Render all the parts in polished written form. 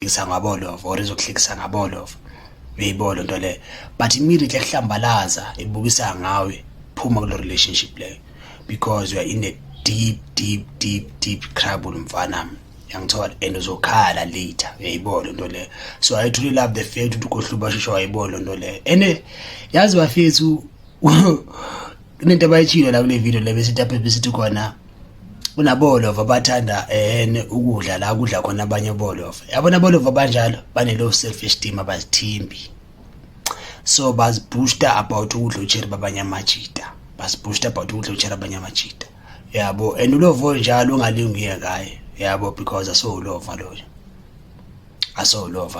ngabolovo or izokuhlekisa ngabolovo, uyayibona into leyo. But immediately ekuhlambalaza ibukisa ngawe, phuma kulo relationship leyo, because you are in a deep trouble mfana, yangithola, and uzokhala later, uyayibona into leyo. So I truly love the fact ukuthi uKhohluba sheshe wayibona into leyo. And yazi bafethu kunento abayitshilo la kule video le besithi apha besithi khona kunabolova abathanda ukudla la kudla khona abanye bolova. Yabona bolova banjalo bane low self esteem, abazithembi, so bazibooster about ukudla ucherry babanye amajita, bazibooster about ukudla ucherry abanye amajita, yabo. And ulovo njalo ungalingiye ngaye, yabo, because asowulova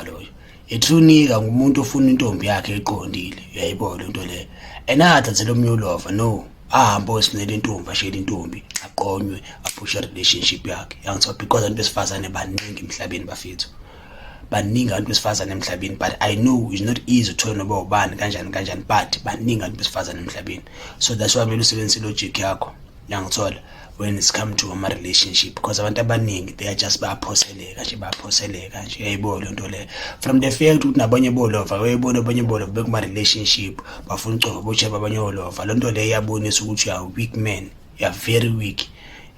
loyo, etrunika ngumuntu ofuna intombi yakhe eqondile, uyayibona into le. Enathathe lo myulova, no, ahambe osinele intombi, ashele intombi, aqonywe, aphushe relationship yakhe, yangithola, because abantu besifazane baningi emhlabeni bafethu, baningi abantu besifazane emhlabeni. But I know it's not easy to noba ubani kanjani, but baningi abantu besifazane emhlabeni. So that's why kumele usebenzise logic yakho, yangithola, when it's come to a relationship, because abantu abaningi they are just bayaphoseleka nje, uyayibona into le. From the fact ukuthi nabanye bolova, uyayibona abanye bolova bekuma relationship bafuna ucova boche babanye bolova, lonto le iyabonisa ukuthi you are a weak man, you are very weak,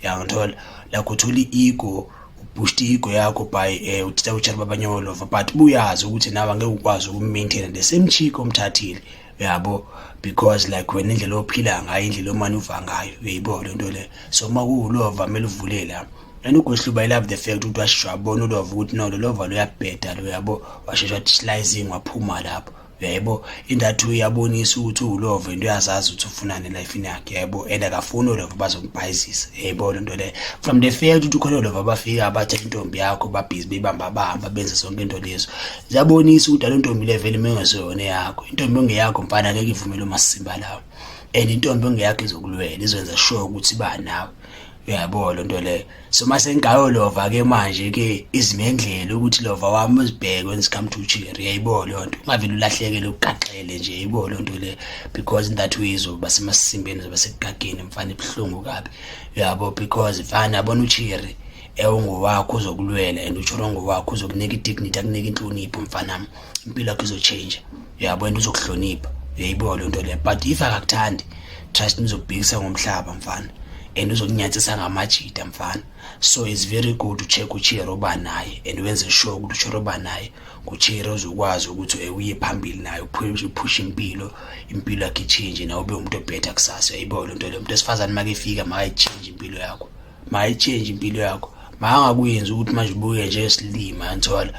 yangithola. Like uthuli ego, boost ego yakho by utitha ucherry babanye bolova, but buyazi ukuthi nawe angeke ukwazi ukumaintain the same chick omthathile, yabo, because like wena indlela ophila ngayo, indlela omanuva ngayo, uyayibona into le. So makuwulova kumele uvule la. And uKhohluba I love the fact ukuthi washesha wabona ulova ukuthi no, lo lova lo uyabheda lo, yabo, washesha wathi slicing waphuma lapho, uyaybo. Indathu uyabonisa ukuthi ulova into uyazazi ukuthi ufunani elifini yakhe, yabo, and akafuni ulova bazombhayizisa, uyayibona into le. From the fact ukuthi ukhona ulova bafika abathatha intombi yakho babhizi bebamba benze zonke into lezo, ziyabonisa ukuthi le ntombi le vele mengesiyona yakho, intombi engeyakho mfana ngeke ivumele umasimba lawo, and intombi engeyakho izokulwela, izwenza sure ukuthi ba nawe, uyabona into le. So mase ngayo lova ke manje ke izimendlela ukuthi lova wami uzibheke when it come to ucherry, uyayibona lonto, ungavele ulahlekele uqaqele nje, uyayibona lonto le, because in that way izoba semasimbeni, zoba sekugageni mfana ebhlungu kabi, yabo, because mfana yabona ucherry ewungowakho uzokulwela, and uchorongo wakho uzokunika idignity, akunika inhlonipho mfana, impilo yakho izochange, yabo, and uzokuhlonipha, uyayibona lonto le. But if akakuthandi, trust me, uzokubhekisa ngomhlaba mfana, and uzokunyathisa ngamajita mfana. So it's very good to check ucherry oba naye, and wenze sure ukuthi ucherry oba naye ucherry uzokwazi ukuthi uye phambili naye, uphushe impilo yakhe ichange, nawe ube umuntu obetter kusasa, uyayibona into le. Umuntu esifazane makefika makayichange impilo yakho, makayichange impilo yakho, makangakuyenza ukuthi manje ubuye nje esilima, yanthola.